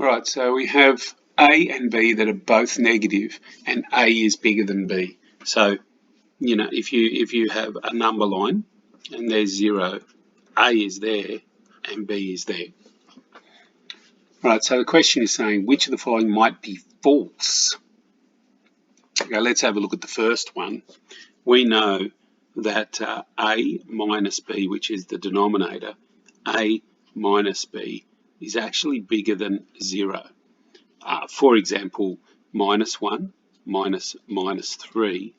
All right, so we have A and B that are both negative, and A is bigger than B. So, you know, if you have a number line and there's 0, A is there and B is there. All right, so the question is saying which of the following might be false? Okay, let's have a look at the first one. We know that A minus B, which is the denominator, A minus B is actually bigger than 0. For example, minus 1 minus minus 3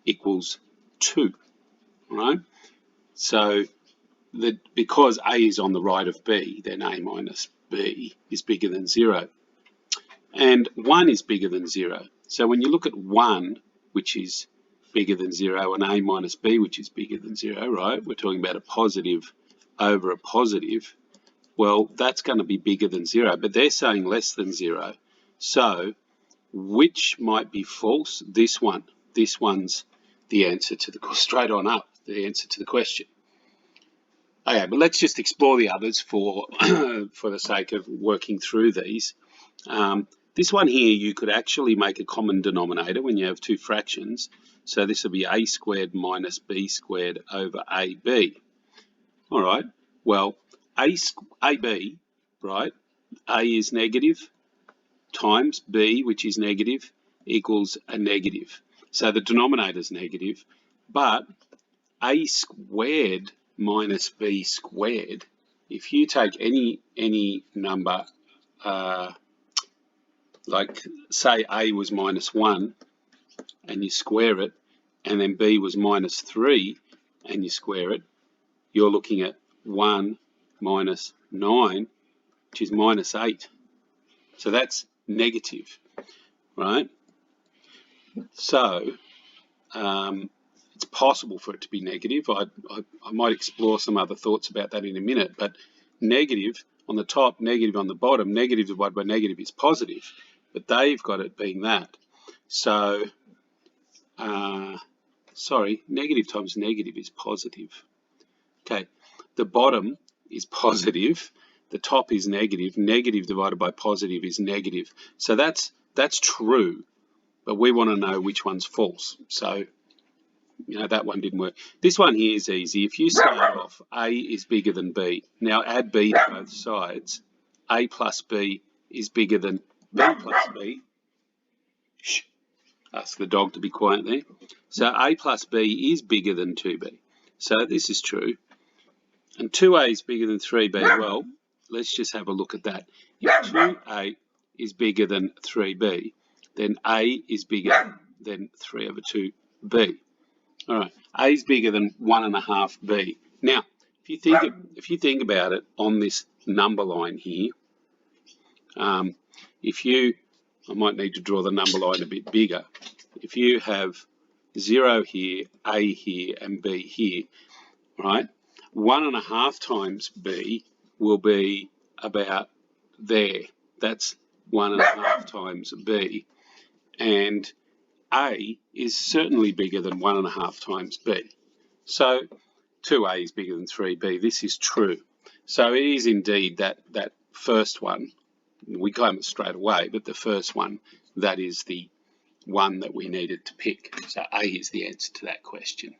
equals 2, right? So because A is on the right of B, then A minus B is bigger than 0. And 1 is bigger than 0. So when you look at 1, which is bigger than 0, and A minus B, which is bigger than 0, right? We're talking about a positive over a positive. Well, that's going to be bigger than 0, but they're saying less than 0. So which might be false? This one. This one's the answer to the, straight on up, the answer to the question. Okay, but let's just explore the others for for the sake of working through these. This one here, you could actually make a common denominator when you have two fractions. So this will be a squared minus b squared over ab. All right, well, ab, right, a is negative times b, which is negative, equals a negative. So the denominator is negative, but a squared minus b squared, if you take any number, like say a was minus 1 and you square it, and then b was minus 3 and you square it, you're looking at 1 minus 9, which is minus 8. So that's negative, right? So it's possible for it to be negative. I might explore some other thoughts about that in a minute, but negative on the top, negative on the bottom, negative divided by negative is positive, but they've got it being that. So, sorry, negative times negative is positive. Okay, the bottom is positive, the top is negative, negative divided by positive is negative. So that's true, but we want to know which one's false. So, you know, that one didn't work. This one here is easy. If you start off, A is bigger than B. Now add B to both sides. A plus B is bigger than B plus B. Shh. Ask the dog to be quiet there. So A plus B is bigger than 2B. So this is true. And 2A is bigger than 3B. Well, let's just have a look at that. If 2A is bigger than 3B, then A is bigger than 3 over 2B. All right, A is bigger than 1.5B. Now, if you think about it on this number line here, I might need to draw the number line a bit bigger. If you have 0 here, A here, and B here, right, 1.5 times B will be about there. That's 1.5 times B. And A is certainly bigger than 1.5 times B. So 2A is bigger than 3B. This is true. So it is indeed that first one. We claim it straight away, but the first one, that is the one that we needed to pick. So A is the answer to that question.